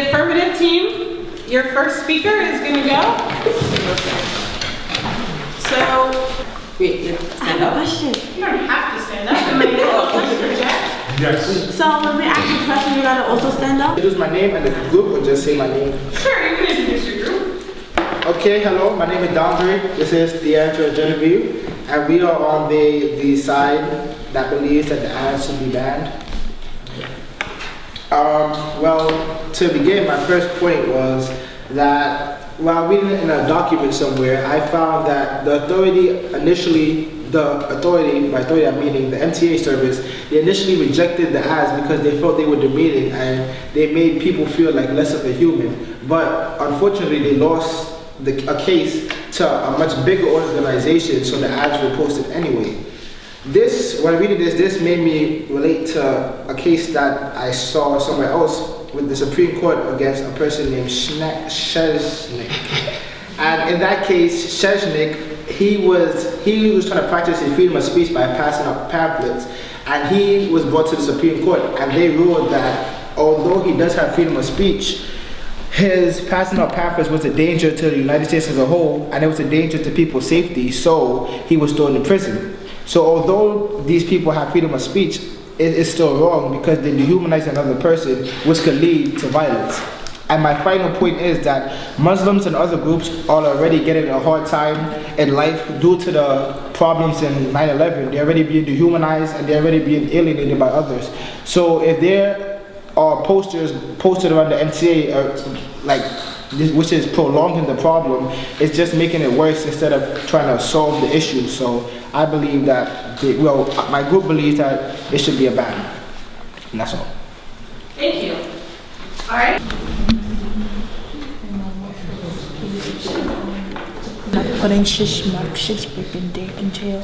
affirmative team, your first speaker is going to go. So, wait, you have to stand up. Question. You don't have to stand up. Am I going to question, Jack? Yes. So when we ask you a question, you gotta also stand up? Use my name and the group or just say my name? Sure, you can introduce your group. Okay, hello, my name is Dondre. This is Geneveve, and we are on the side that believes that the ads should be banned. Well, to begin, my first point was that while reading it in a document somewhere, I found that the authority initially, by authority I'm meaning the MTA service, they initially rejected the ads because they felt they were demeaning and they made people feel like less of a human. But unfortunately, they lost a case to a much bigger organization, so the ads were posted anyway. When reading this made me relate to a case that I saw somewhere else with the Supreme Court against a person named Sheznik. And in that case, Sheznik, he was trying to practice his freedom of speech by passing out pamphlets, and he was brought to the Supreme Court, and they ruled that although he does have freedom of speech, his passing out pamphlets was a danger to the United States as a whole, and it was a danger to people's safety, so he was thrown in prison. So although these people have freedom of speech, it is still wrong because they dehumanize another person, which could lead to violence. And my final point is that Muslims and other groups are already getting a hard time in life due to the problems in 9/11. They're already being dehumanized and they're already being alienated by others. So if there are posters posted around the MTA, which is prolonging the problem, it's just making it worse instead of trying to solve the issue. So I believe that, my group believes that it should be a ban. And that's all. Thank you. All right. Putting shish in jail.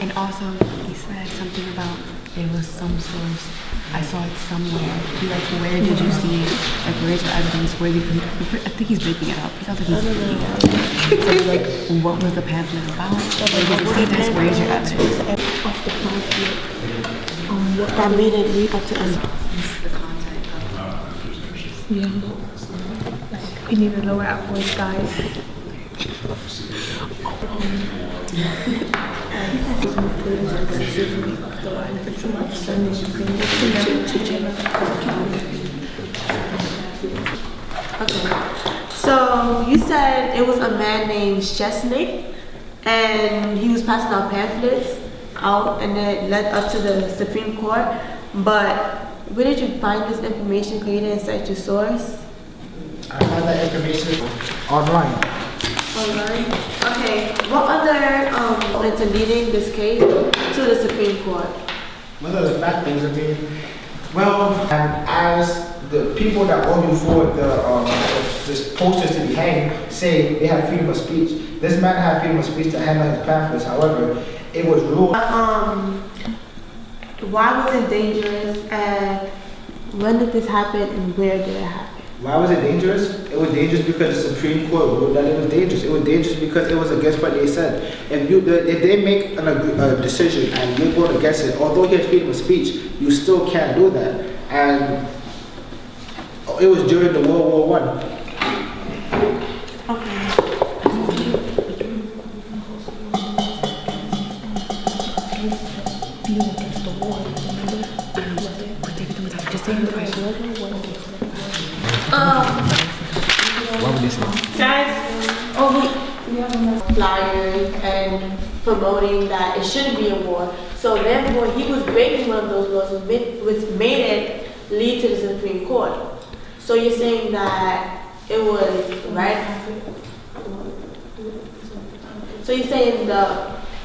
And also, he said something about there was some source. I saw it somewhere. He like, where did you see it? Like, where's your evidence? Where did you? I think he's breaking it up. He sounds like he's breaking it up. So like, what was the pamphlet about? Where did you see this? Where's your evidence? Off the pamphlet. What that made it lead up to us. The content of Yeah. You need to lower our voice, guys. Okay, so you said it was a man named Sheznik, and he was passing out pamphlets out, and it led up to the Supreme Court. But where did you find this information? Can you didn't cite your source? I found that information online. Online? Okay. What other went to leading this case to the Supreme Court? One of the factors, and as the people that argue for the posters to be hanged say they have freedom of speech, this man had freedom of speech to hang on his pamphlets. However, it was ruled. Why was it dangerous, and when did this happen, and where did it happen? Why was it dangerous? It was dangerous because the Supreme Court ruled that it was dangerous. It was dangerous because it was against what they said. If they make a decision and you're going against it, although he has freedom of speech, you still can't do that. And it was during the World War I. Okay. What would you say? Guys, We have enough flyers and promoting that it shouldn't be a war. So therefore, he was breaking one of those laws, which made it lead to the Supreme Court. So you're saying that it was right? So you're saying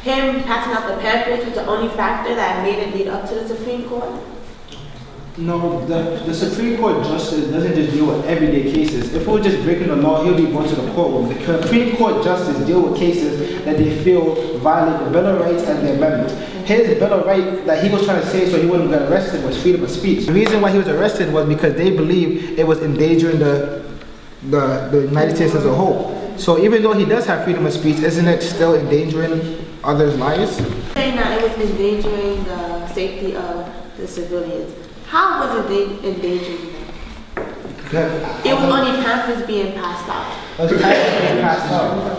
him passing out the pamphlets was the only factor that made it lead up to the Supreme Court? No, the Supreme Court justice doesn't just deal with everyday cases. If it was just breaking the law, he'll be brought to the courtroom. The Supreme Court justice deal with cases that they feel violate the Bill of Rights and the amendments. His Bill of Rights that he was trying to say so he wouldn't get arrested was freedom of speech. The reason why he was arrested was because they believed it was endangering the United States as a whole. So even though he does have freedom of speech, isn't it still endangering others' lives? Saying that it was endangering the safety of the civilians. How was it endangering them? It was only pamphlets being passed out.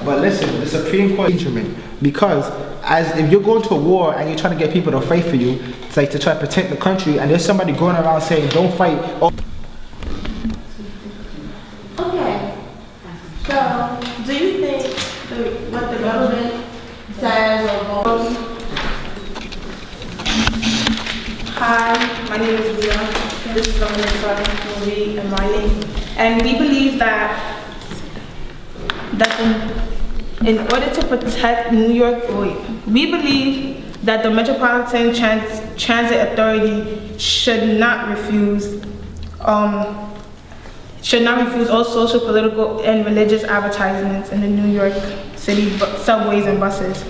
But listen, the Supreme Court instrument, because as if you're going to a war and you're trying to get people to fight for you, it's like to try to protect the country, and there's somebody going around saying don't fight. Okay. So, do you think what the government says or goes? Hi, my name is Vida. This is Aminata, Marie, and Marlin. And we believe that in order to protect New York, we believe that the Metropolitan Transit Authority should not refuse all social, political, and religious advertisements in the New York City subways and buses.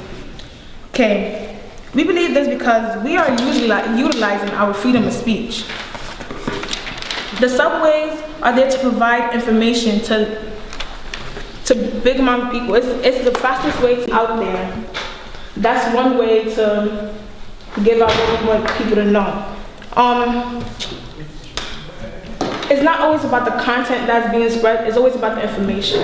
Okay. We believe this because we are utilizing our freedom of speech. The subways are there to provide information to big amount of people. It's the fastest way out there. That's one way to give out what we want people to know. It's not always about the content that's being spread, it's always about the information.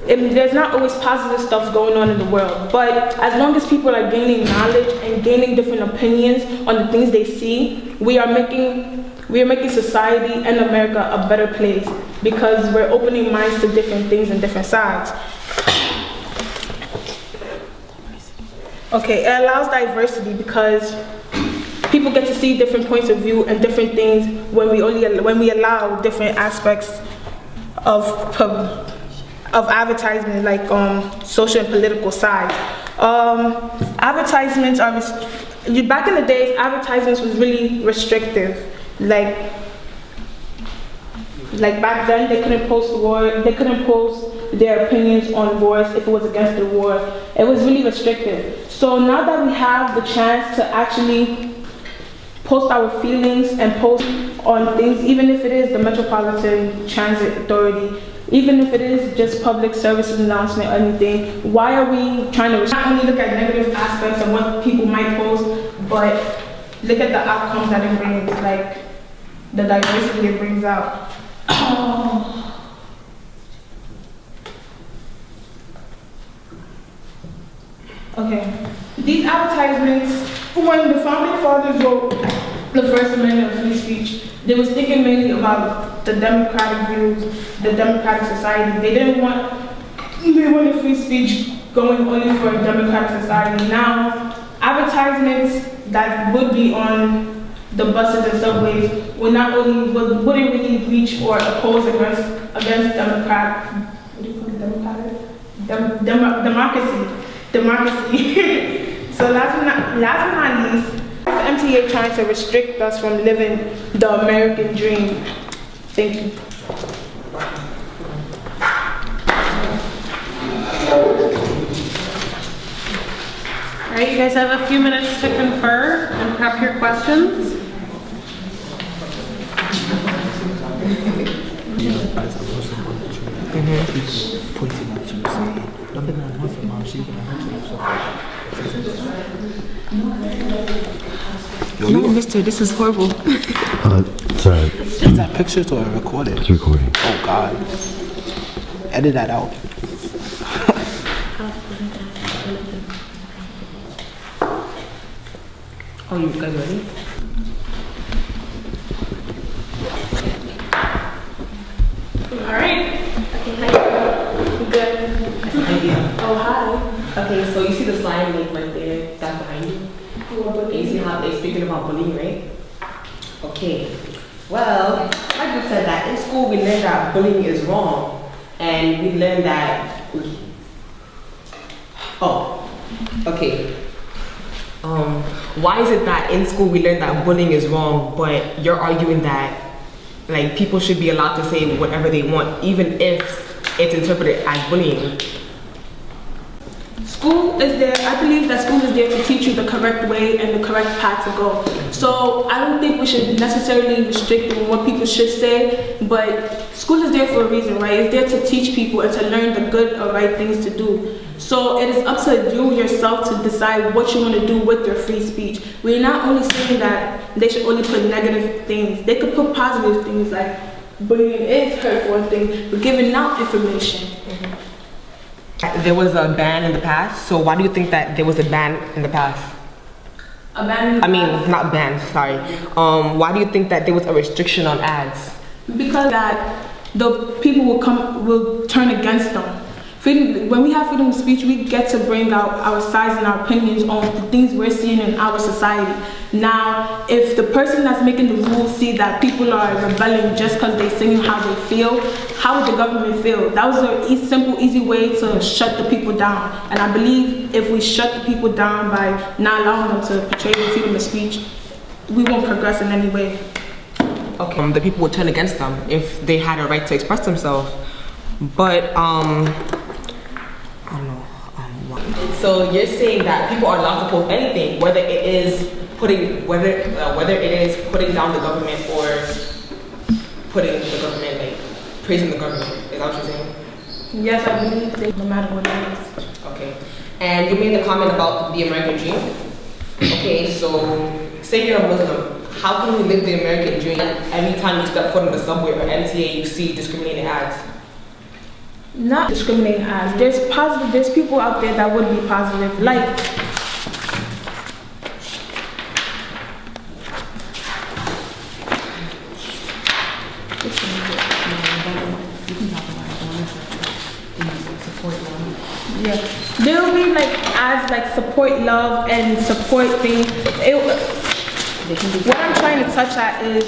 There's not always positive stuff going on in the world, but as long as people are gaining knowledge and gaining different opinions on the things they see, we are making society and America a better place because we're opening minds to different things and different sides. Okay, it allows diversity because people get to see different points of view and different things when we allow different aspects of advertisement, like social and political side. Advertisements are back in the days. Advertisements was really restrictive. Like back then, they couldn't post their opinions on wars if it was against the war. It was really restrictive. So now that we have the chance to actually post our feelings and post on things, even if it is the Metropolitan Transit Authority, even if it is just public services announcement or anything, why are we trying to not only look at negative aspects of what people might post, but look at the outcomes that it brings, like the diversity it brings out. Okay, these advertisements, when the founding fathers wrote the First Amendment of free speech, they was thinking mainly about the democratic views, the democratic society. They wanted free speech going only for a democratic society. Now, advertisements that would be on the buses and subways wouldn't really reach or oppose against democracy. So last but not least, the MTA trying to restrict us from living the American dream. Thank you. All right, you guys have a few minutes to confer and prep your questions. No, mister, this is horrible. Sorry. Is that pictures or recorded? It's recording. Oh God. Edit that out. Oh, you guys ready? All right. Okay, hi. Good. Oh, hi. Okay, so you see the slide link right there, that behind you? And you see how they're speaking about bullying, right? Okay. Well, like you said that in school we learned that bullying is wrong, and we learned that. Oh, okay. Why is it that in school we learned that bullying is wrong, but you're arguing that like people should be allowed to say whatever they want, even if it's interpreted as bullying? School is there, I believe that school is there to teach you the correct way and the correct path to go. So I don't think we should necessarily restrict what people should say, but school is there for a reason, right? It's there to teach people and to learn the good or right things to do. So it is up to you yourself to decide what you want to do with your free speech. We're not only saying that they should only put negative things. They could put positive things like bullying is hurtful and things, but giving out information. There was a ban in the past, so why do you think that there was a ban in the past? A ban. Not ban, sorry. Why do you think that there was a restriction on ads? Because that the people will turn against them. When we have freedom of speech, we get to bring out our sides and our opinions on the things we're seeing in our society. Now, if the person that's making the rules see that people are rebelling just because they're saying how they feel, how would the government feel? That was a simple, easy way to shut the people down. And I believe if we shut the people down by not allowing them to portray their freedom of speech, we won't progress in any way. Okay. The people would turn against them if they had a right to express themselves. But I don't know. So you're saying that people are allowed to post anything, whether it is putting down the government or putting the government, like praising the government. Is that what you're saying? Yes, I believe they, no matter what it is. Okay. And you made the comment about the American dream. Okay, so say you're a Muslim. How can you live the American dream every time you step foot in the subway or MTA you see discriminating ads? Not discriminating ads. There's people out there that would be positive. Like, yeah, there will be like ads like support love and support things. What I'm trying to touch at is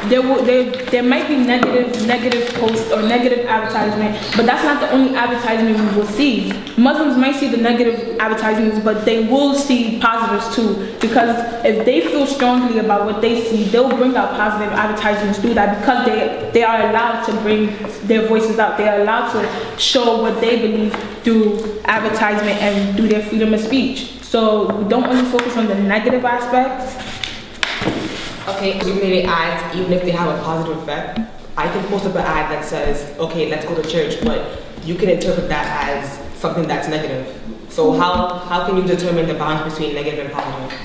there might be negative posts or negative advertisement, but that's not the only advertisement we will see. Muslims might see the negative advertisements, but they will see positives too, because if they feel strongly about what they see, they'll bring out positive advertisements through that, because they are allowed to bring their voices out. They are allowed to show what they believe through advertisement and through their freedom of speech. So we don't only focus on the negative aspects. Okay, discriminating ads, even if they have a positive effect, I can post up an ad that says, okay, let's go to church, but you can interpret that as something that's negative. So how can you determine the balance between negative and positive?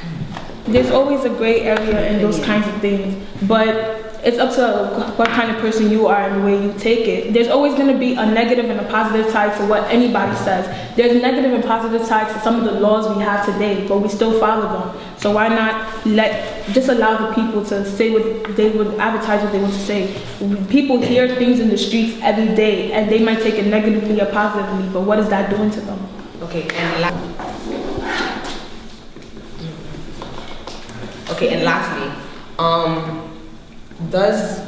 There's always a gray area in those kinds of things, but it's up to what kind of person you are and the way you take it. There's always going to be a negative and a positive side to what anybody says. There's negative and positive sides to some of the laws we have today, but we still follow them. So why not just allow the people to say what they would advertise what they want to say. People hear things in the streets every day, and they might take it negatively or positively, but what is that doing to them? Okay, and lastly, does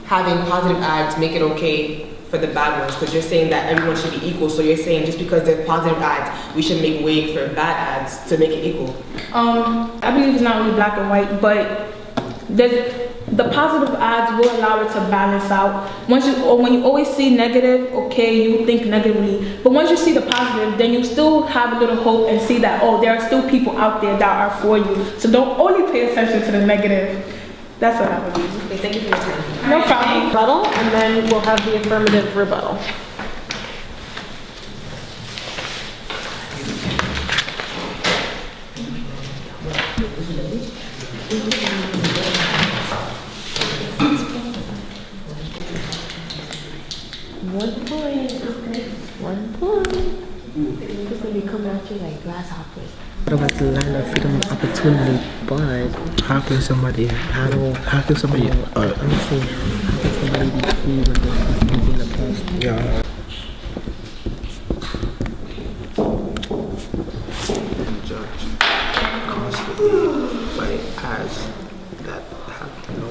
having positive ads make it okay for the bad ones? Because you're saying that everyone should be equal, so you're saying just because there's positive ads, we should make way for bad ads to make it equal. I believe it's not only black and white, but the positive ads will allow it to balance out. When you always see negative, okay, you think negatively, but once you see the positive, then you still have a little hope and see that, oh, there are still people out there that are for you. So don't only pay attention to the negative. That's what I would do. Okay, thank you for your time. No problem. Rebuttal, and then we'll have the affirmative rebuttal. One point. Because when they come at you like grasshoppers. What about the land of freedom and opportunity? But How can somebody? I'm saying, how can somebody be free when they're being oppressed? Yeah. Judge constantly by ads that have no.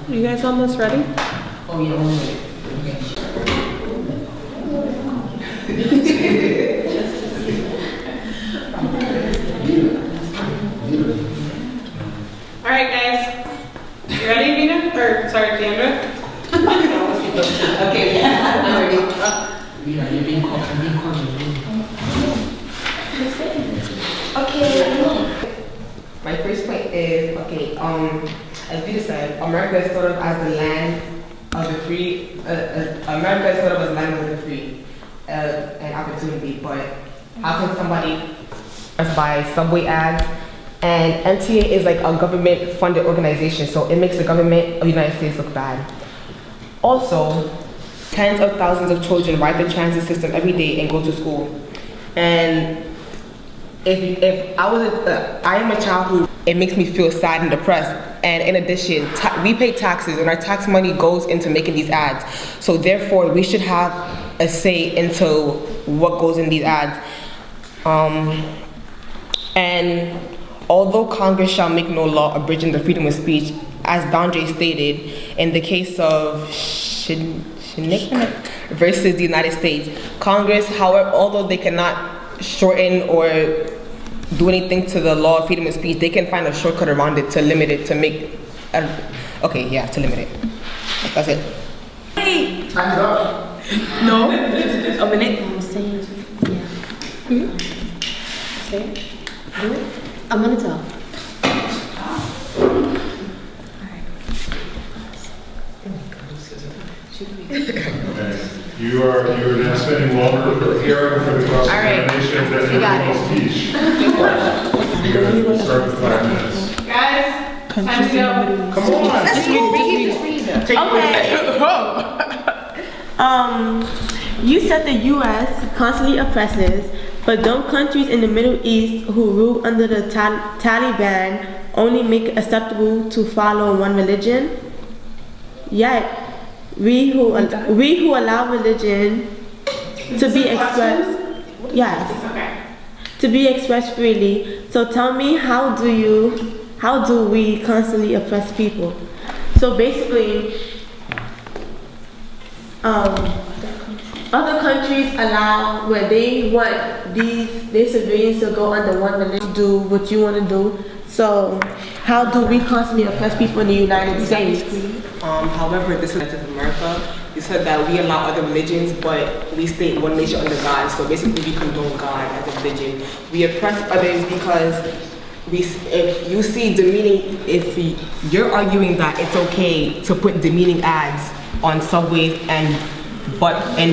You guys almost ready? Oh yeah, okay. All right, guys. You ready, Vida? Or sorry, Dondre? Okay, yeah, I'm ready. Okay. My first point is, okay, as Vida said, America is thought of as the land of the free, America is thought of as the land of the free and opportunity, but How can somebody buy subway ads? And MTA is like a government-funded organization, so it makes the government of the United States look bad. Also, tens of thousands of children ride the transit system every day and go to school. And if I am a child who, it makes me feel sad and depressed. And in addition, we pay taxes and our tax money goes into making these ads. So therefore, we should have a say into what goes in these ads. And although Congress shall make no law abridging the freedom of speech, as Dondre stated, in the case of versus the United States, Congress, however, although they cannot shorten or do anything to the law of freedom of speech, they can find a shortcut around it to limit it, to make, to limit it. That's it. Hey! Time's up. No. A minute. I'm saying, yeah. Say it. Do it. I'm gonna tell. Okay. You are now spending longer preparing for the cross-examination than You got your speech. Start with 5 minutes. Guys, time to go. Come on. You said the U.S. constantly oppresses, but don't countries in the Middle East who rule under the Taliban only make it acceptable to follow one religion? Yet, we who allow religion to be expressed, to be expressed freely. So tell me, how do we constantly oppress people? So basically, other countries allow where they want their civilians to go under one religion, do what you want to do. So how do we constantly oppress people in the United States? However, this is America. You said that we allow other religions, but we state one nation under God. So basically, we condone God as a religion. We oppress others because if you see demeaning, if you're arguing that it's okay to put demeaning ads on subways and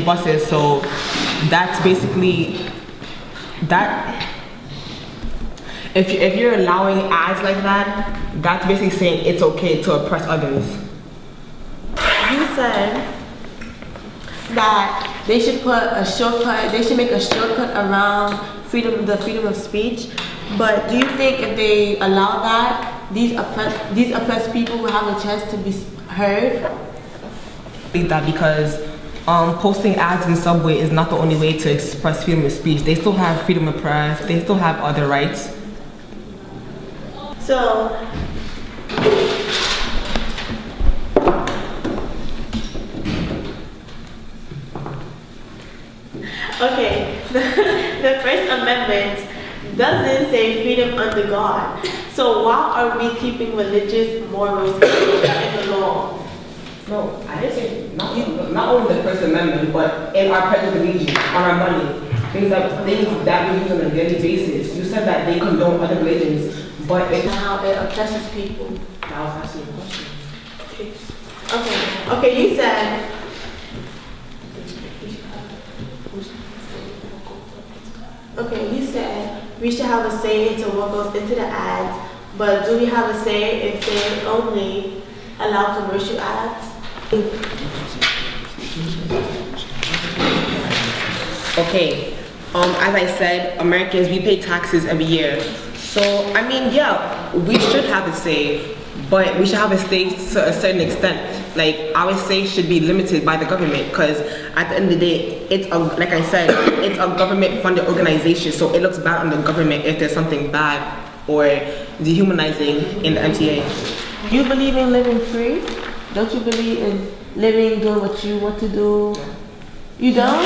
buses, so that's basically that. If you're allowing ads like that, that's basically saying it's okay to oppress others. You said that they should put a shortcut. They should make a shortcut around the freedom of speech. But do you think if they allow that, these oppressed people will have a chance to be heard? I think that because posting ads in subway is not the only way to express freedom of speech. They still have freedom of press. They still have other rights. So, okay, the First Amendment doesn't say freedom under God. So why are we keeping religious morals in the law? No, I didn't say not only the First Amendment, but in our pledge of allegiance, on our money, things that we use on a daily basis. You said that they condone other religions, but it's How it oppresses people. That was actually a question. Okay, you said we should have a say into what goes into the ads, but do we have a say if they only allow commercial ads? Okay, as I said, Americans, we pay taxes every year. So, I mean, yeah, we should have a say, but we should have a say to a certain extent. Like, our say should be limited by the government, because at the end of the day, like I said, it's a government-funded organization, so it looks bad on the government if there's something bad or dehumanizing in the MTA. You believe in living free? Don't you believe in living, doing what you want to do? You don't?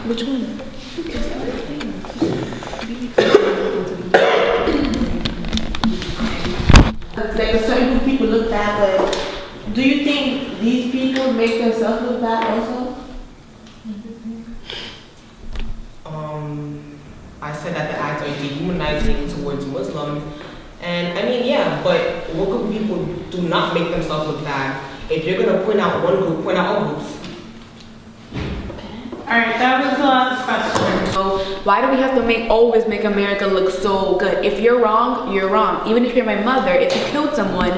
Which one? Like certain people look bad, but do you think these people make themselves look bad also? dehumanizing towards Muslims. And I mean, yeah, but what group of people do not make themselves look bad? If you're gonna point out one group, point out all groups. Alright, that was the last question. So why do we have to always make America look so good? If you're wrong, you're wrong. Even if you're my mother, if you killed someone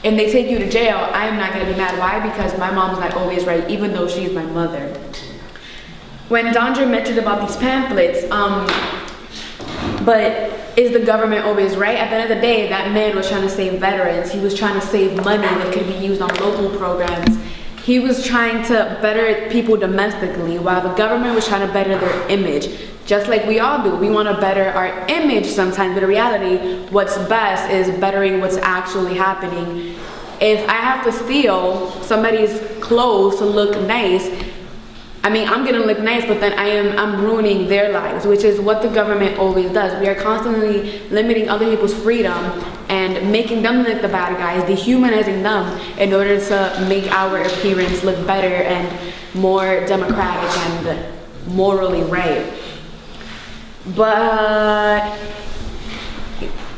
and they take you to jail, I am not gonna be mad. Why? Because my mom's not always right, even though she's my mother. When Dondre mentioned about these pamphlets, but is the government always right? At the end of the day, that man was trying to save veterans. He was trying to save money that could be used on local programs. He was trying to better people domestically, while the government was trying to better their image. Just like we all do. We want to better our image sometimes, but in reality, what's best is bettering what's actually happening. If I have to steal somebody's clothes to look nice, I mean, I'm gonna look nice, but then I'm ruining their lives, which is what the government always does. We are constantly limiting other people's freedom and making them look the bad guys, dehumanizing them in order to make our appearance look better and more democratic and morally right. But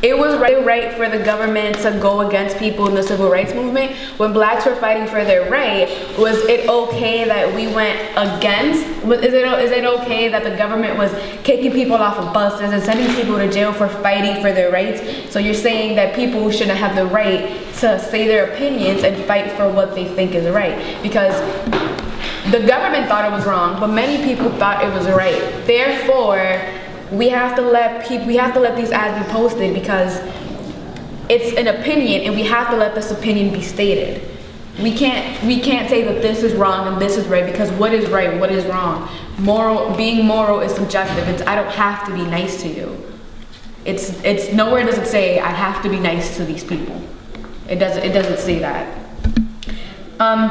it was right for the government to go against people in the civil rights movement. When blacks were fighting for their right, was it okay that we went against? Is it okay that the government was kicking people off of buses and sending people to jail for fighting for their rights? So you're saying that people shouldn't have the right to say their opinions and fight for what they think is right? Because the government thought it was wrong, but many people thought it was right. Therefore, we have to let these ads be posted because it's an opinion, and we have to let this opinion be stated. We can't say that this is wrong and this is right, because what is right, what is wrong? Being moral is subjective. I don't have to be nice to you. It's nowhere does it say I have to be nice to these people. It doesn't say that.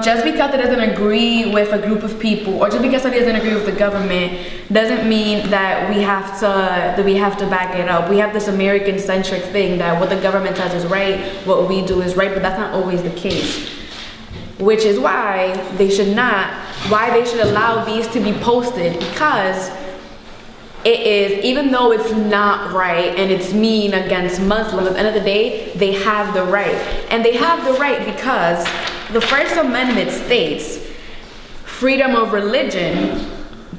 Just because it doesn't agree with a group of people, or just because it doesn't agree with the government, doesn't mean that we have to back it up. We have this American-centric thing that what the government says is right, what we do is right, but that's not always the case. Which is why they should allow these to be posted, because it is, even though it's not right and it's mean against Muslims, at the end of the day, they have the right. And they have the right because the First Amendment states freedom of religion.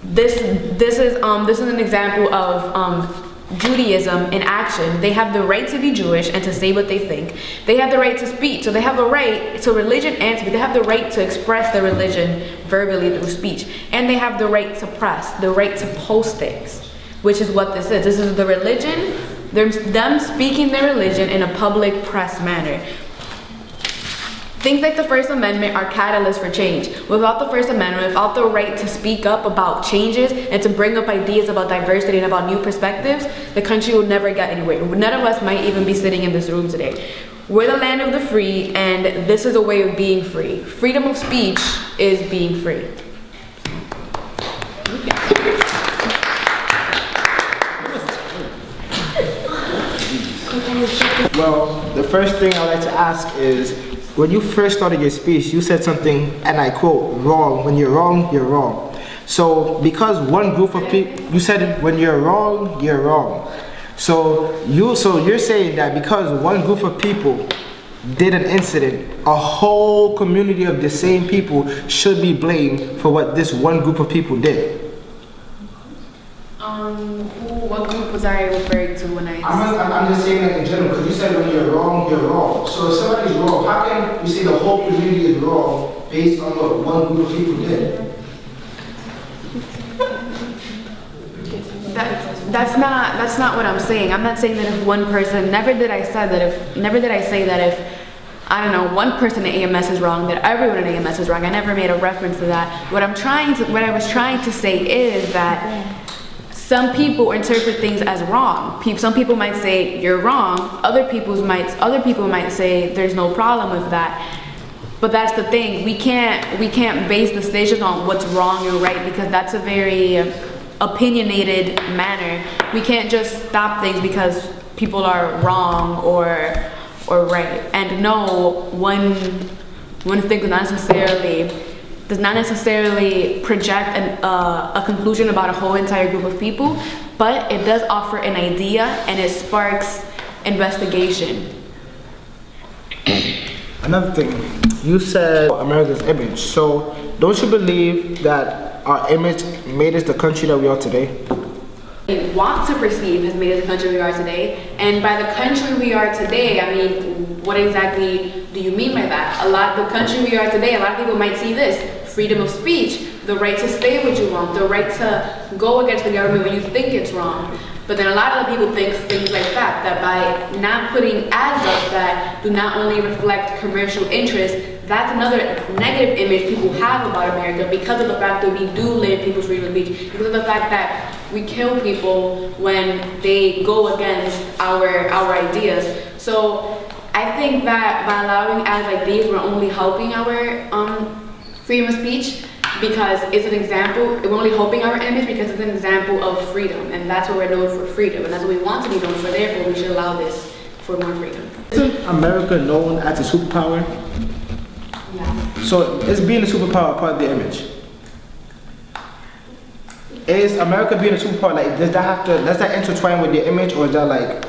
This is an example of Judaism in action. They have the right to be Jewish and to say what they think. They have the right to speech. So they have the right to religion and speech. They have the right to express their religion verbally through speech. And they have the right to press, the right to post things, which is what this is. This is the religion, them speaking their religion in a public press manner. Things like the First Amendment are catalysts for change. Without the First Amendment, without the right to speak up about changes and to bring up ideas about diversity and about new perspectives, the country will never get anywhere. None of us might even be sitting in this room today. We're the land of the free, and this is a way of being free. Freedom of speech is being free. Well, the first thing I'd like to ask is, when you first started your speech, you said something, and I quote, wrong. When you're wrong, you're wrong. So, because one group of people, you said, when you're wrong, you're wrong. So you're saying that because one group of people did an incident, a whole community of the same people should be blamed for what this one group of people did. What group was I referring to when I... I'm just saying that in general, because you said when you're wrong, you're wrong. So if somebody's wrong, how can you say the whole community is wrong based on what one group of people did? That's not what I'm saying. I'm not saying that if one person, never did I say that if I don't know, one person at AMS is wrong, that everyone at AMS is wrong. I never made a reference to that. What I was trying to say is that some people interpret things as wrong. Some people might say you're wrong. Other people might say there's no problem with that. But that's the thing. We can't base decisions on what's wrong or right, because that's a very opinionated manner. We can't just stop things because people are wrong or right. And no, one thing is not necessarily does not necessarily project a conclusion about a whole entire group of people, but it does offer an idea and it sparks investigation. Another thing, you said America's image. So don't you believe that our image made us the country that we are today? Want to perceive has made us the country we are today, and by the country we are today, I mean, what exactly do you mean by that? The country we are today, a lot of people might see this: freedom of speech, the right to say what you want, the right to go against the government when you think it's wrong. But then a lot of people think things like that by not putting ads up that do not only reflect commercial interest, that's another negative image people have about America because of the fact that we do limit people's freedom of speech, because of the fact that we kill people when they go against our ideas. So I think that by allowing ads like these, we're only helping our freedom of speech, because it's an example. We're only helping our image because it's an example of freedom, and that's what we're known for, freedom, and that's what we want to be known for. Therefore, we should allow this for more freedom. Isn't America known as a superpower? Yeah. So is being a superpower part of the image? Is America being a superpower, like, does that intertwine with your image, or is that like?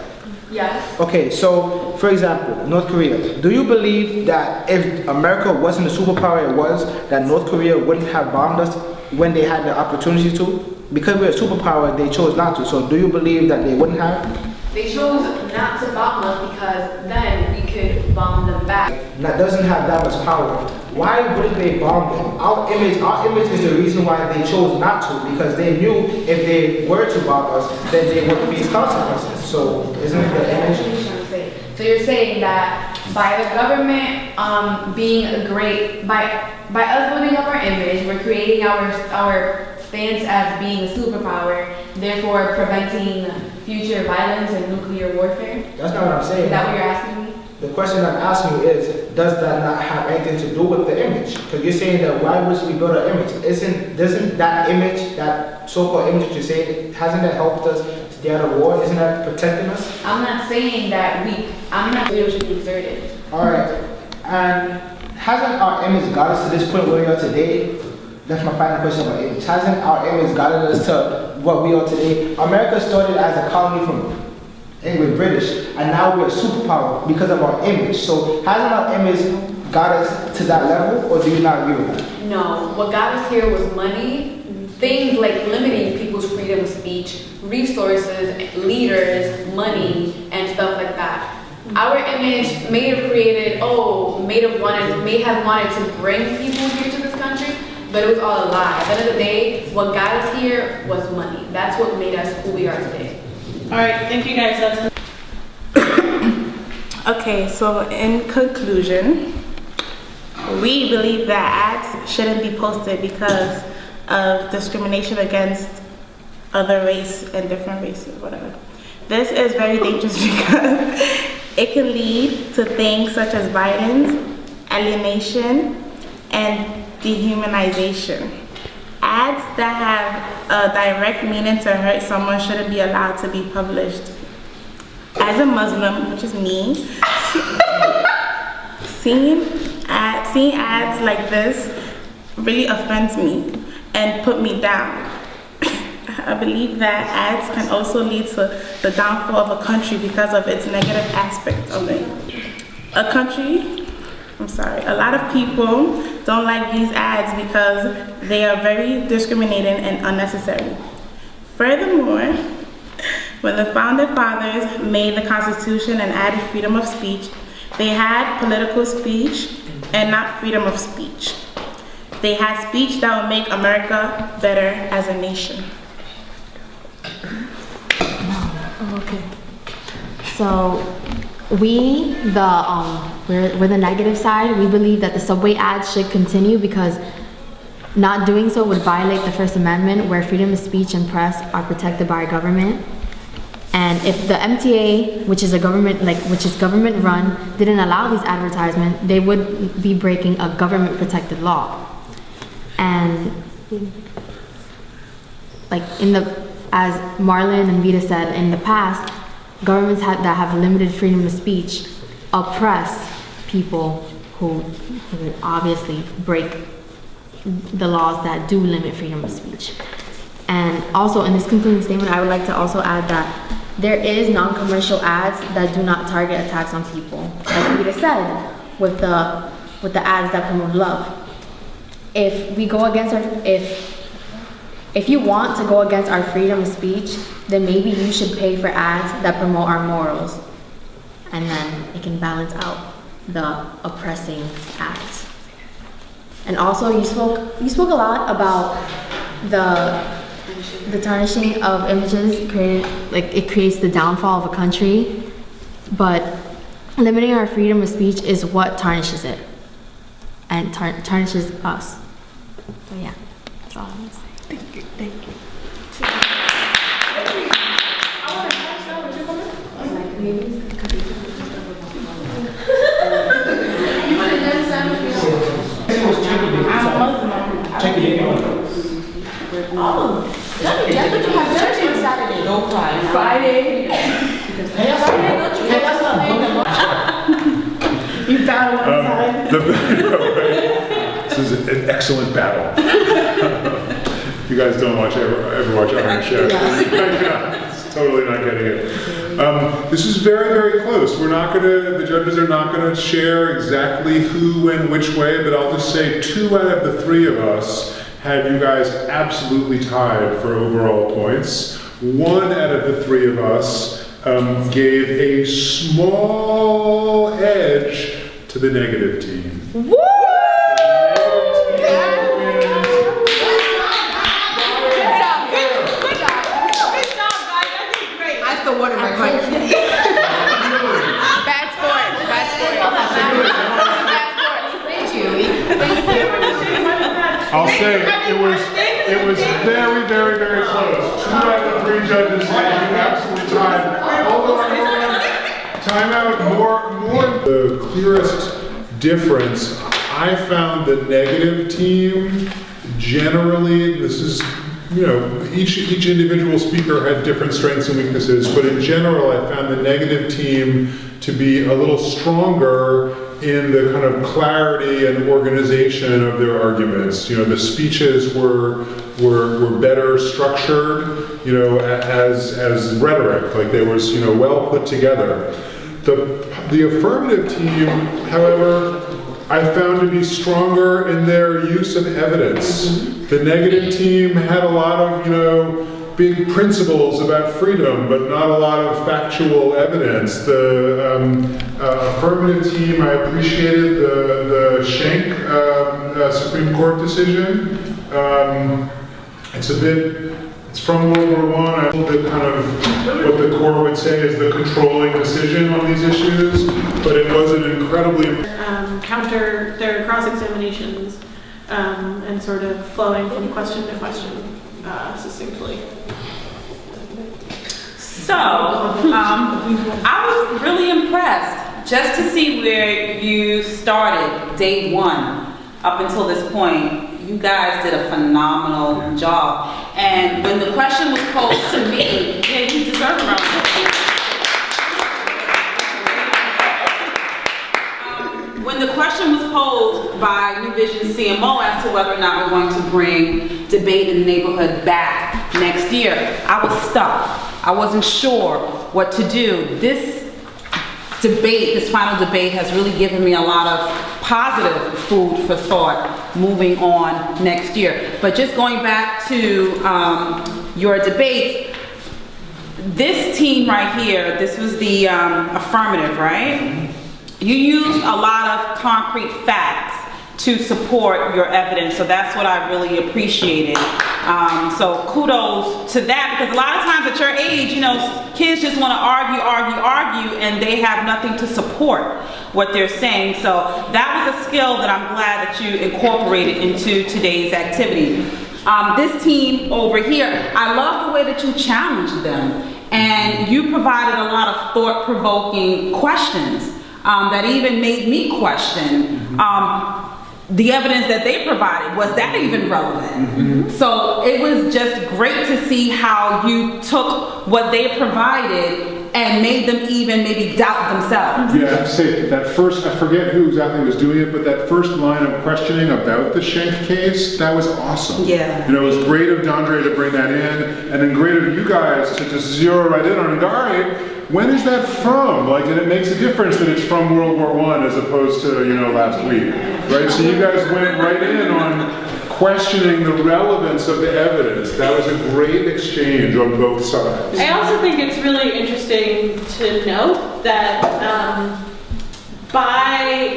Yes. Okay, so for example, North Korea. Do you believe that if America wasn't the superpower it was, that North Korea wouldn't have bombed us when they had the opportunity to? Because we're a superpower, they chose not to. So do you believe that they wouldn't have? They chose not to bomb us because then we could bomb them back. That doesn't have that much power. Why wouldn't they bomb them? Our image is the reason why they chose not to, because they knew if they were to bomb us, then they would face consequences. So isn't it the image? So you're saying that by the government being great, by us building up our image, we're creating our stance as being a superpower, therefore preventing future violence and nuclear warfare? That's not what I'm saying. Is that what you're asking me? The question I'm asking you is, does that not have anything to do with the image? Because you're saying that why would we build our image? Doesn't that image, that so-called image that you're saying, hasn't that helped us stay out of war? Isn't that protecting us? I'm not saying that I'm not saying we should be exerted. Alright, and hasn't our image got us to this point where we are today? That's my final question about image. Hasn't our image gotten us to what we are today? America started as a colony from British, and now we're a superpower because of our image. So hasn't our image got us to that level, or do you not agree with that? No, what got us here was money, things like limiting people's freedom of speech, resources, leaders, money, and stuff like that. Our image may have wanted to bring people here to this country, but it was all a lie. At the end of the day, what got us here was money. That's what made us who we are today. All right, thank you guys. Okay, so in conclusion, we believe that ads shouldn't be posted because of discrimination against other race and different races, whatever. This is very dangerous because it can lead to things such as violence, alienation, and dehumanization. Ads that have a direct meaning to hurt someone shouldn't be allowed to be published. As a Muslim, which is me, seeing ads like this really offends me and put me down. I believe that ads can also lead to the downfall of a country because of its negative aspect of it. A lot of people don't like these ads because they are very discriminating and unnecessary. Furthermore, when the founding fathers made the Constitution and added freedom of speech, they had political speech and not freedom of speech. They had speech that would make America better as a nation. Okay. So we're the negative side. We believe that the subway ads should continue because not doing so would violate the First Amendment, where freedom of speech and press are protected by our government. And if the MTA, which is government run, didn't allow these advertisements, they would be breaking a government protected law. And as Marlin and Vida said, in the past, governments that have limited freedom of speech oppress people who obviously break the laws that do limit freedom of speech. And also in this concluding statement, I would like to also add that there is non-commercial ads that do not target attacks on people. Like Vida said, with the ads that promote love. If we go against if you want to go against our freedom of speech, then maybe you should pay for ads that promote our morals. And then it can balance out the oppressing ads. And also you spoke a lot about the tarnishing of images it creates the downfall of a country, but limiting our freedom of speech is what tarnishes it and tarnishes us. So yeah, that's all I want to say. Thank you. No cry. Friday. You battle inside. This is an excellent battle. You guys don't ever watch Iron Chef. It's totally not getting it. This is very, very close. The judges are not gonna share exactly who went which way, but I'll just say 2 out of the 3 of us had you guys absolutely tied for overall points. 1 out of the 3 of us gave a small edge to the negative team. Woo! I'll say it was very, very, very close. 2 out of the 3 judges had you absolutely tied. Hold on. Time out. More. The clearest difference, I found the negative team generally. This is, each individual speaker had different strengths and weaknesses, but in general, I found the negative team to be a little stronger in the kind of clarity and organization of their arguments. The speeches were better structured, as rhetoric, like they was, well put together. The affirmative team, however, I found to be stronger in their use of evidence. The negative team had a lot of, big principles about freedom, but not a lot of factual evidence. The affirmative team, I appreciated the Schenck Supreme Court decision. It's from World War I. A little bit kind of what the court would say is the controlling decision on these issues, but it was an incredibly counter their cross-examinations and sort of flowing from question to question succinctly. So, I was really impressed just to see where you started day 1 up until this point. You guys did a phenomenal job. And when the question was posed to me, you deserve a round of applause. When the question was posed by New Vision CMO as to whether or not we're going to bring debate in the neighborhood back next year, I was stuck. I wasn't sure what to do. This final debate has really given me a lot of positive food for thought moving on next year. But just going back to your debates, this team right here, this was the affirmative, right? You used a lot of concrete facts to support your evidence, so that's what I really appreciated. So kudos to that, because a lot of times at your age, kids just want to argue, and they have nothing to support what they're saying. So that was a skill that I'm glad that you incorporated into today's activity. This team over here, I love the way that you challenged them, and you provided a lot of thought-provoking questions that even made me question the evidence that they provided. Was that even relevant? So it was just great to see how you took what they provided and made them even maybe doubt themselves. Yeah, I have to say, that first, I forget who exactly was doing it, but that first line of questioning about the Schenck case, that was awesome. Yeah. You know, it was great of Dondre to bring that in, and then great of you guys to just zero right in on it. All right, when is that from? Like, and it makes a difference that it's from World War I as opposed to, you know, last week, right? So you guys went right in on questioning the relevance of the evidence. That was a great exchange on both sides. I also think it's really interesting to note that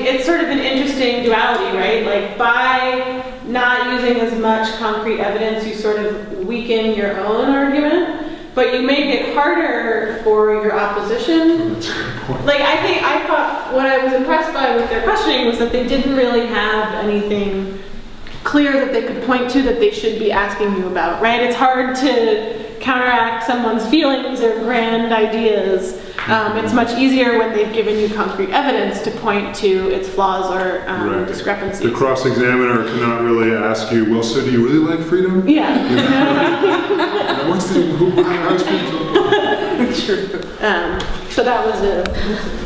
it's sort of an interesting duality, right? Like by not using as much concrete evidence, you sort of weaken your own argument, but you make it harder for your opposition. Like I thought what I was impressed by with their questioning was that they didn't really have anything clear that they could point to that they should be asking you about, right? It's hard to counteract someone's feelings or grand ideas. It's much easier when they've given you concrete evidence to point to its flaws or Right. discrepancies. The cross-examiner cannot really ask you, well, so do you really like freedom? Yeah. What's the, how's freedom? True. So that was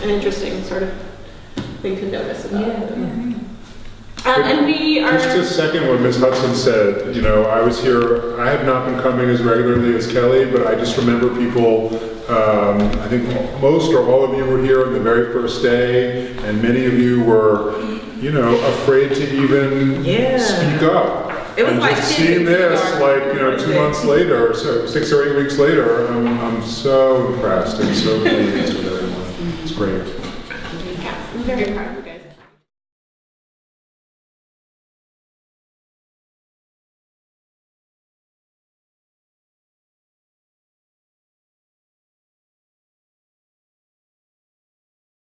an interesting sort of thing to notice about it. And we are... Just to second what Ms. Hudson said, you know, I was here, I have not been coming as regularly as Kelly, but I just remember people, I think most or all of you were here on the very first day, and many of you were, you know, afraid to even speak up. It was and like just seeing this, like, you know, 2 months later, or so 6 or 8 weeks later, I'm so impressed and so pleased with everyone. It's great. Yeah, I'm very proud of you.